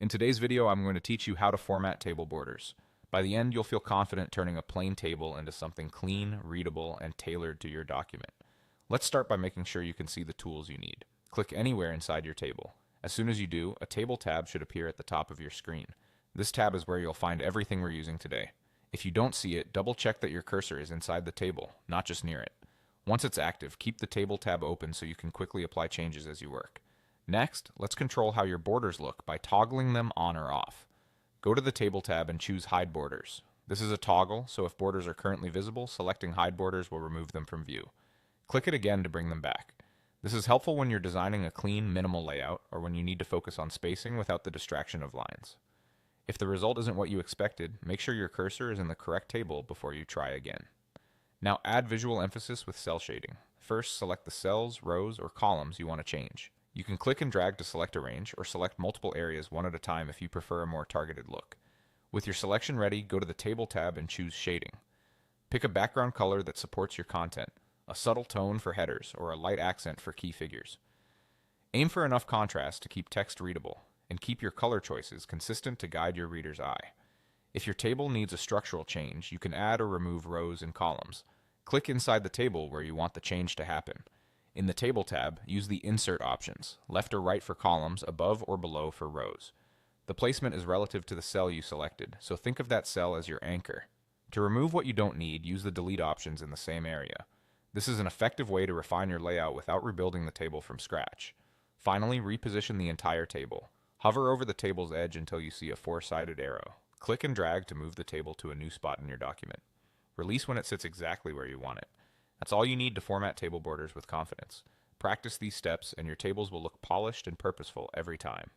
In today's video, I'm going to teach you how to format table borders. By the end, you'll feel confident turning a plain table into something clean, readable, and tailored to your document. Let's start by making sure you can see the tools you need. Click anywhere inside your table. As soon as you do, a table tab should appear at the top of your screen. This tab is where you'll find everything we're using today. If you don't see it, double check that your cursor is inside the table, not just near it. Once it's active, keep the table tab open so you can quickly apply changes as you work. Next, let's control how your borders look by toggling them on or off. Go to the Table tab and choose Hide Borders. This is a toggle, so if borders are currently visible, selecting Hide Borders will remove them from view. Click it again to bring them back. This is helpful when you're designing a clean, minimal layout, or when you need to focus on spacing without the distraction of lines. If the result isn't what you expected, make sure your cursor is in the correct table before you try again. Now add visual emphasis with cell shading. First, select the cells, rows, or columns you want to change. You can click and drag to select a range, or select multiple areas one at a time if you prefer a more targeted look. With your selection ready, go to the Table tab and choose Shading. Pick a background color that supports your content, a subtle tone for headers, or a light accent for key figures. Aim for enough contrast to keep text readable, and keep your color choices consistent to guide your reader's eye. If your table needs a structural change, you can add or remove rows and columns. Click inside the table where you want the change to happen. In the Table tab, use the Insert options, left or right for columns, above or below for rows. The placement is relative to the cell you selected, so think of that cell as your anchor. To remove what you don't need, use the Delete options in the same area. This is an effective way to refine your layout without rebuilding the table from scratch. Finally, reposition the entire table. Hover over the table's edge until you see a four-sided arrow. Click and drag to move the table to a new spot in your document. Release when it sits exactly where you want it. That's all you need to format table borders with confidence. Practice these steps and your tables will look polished and purposeful every time.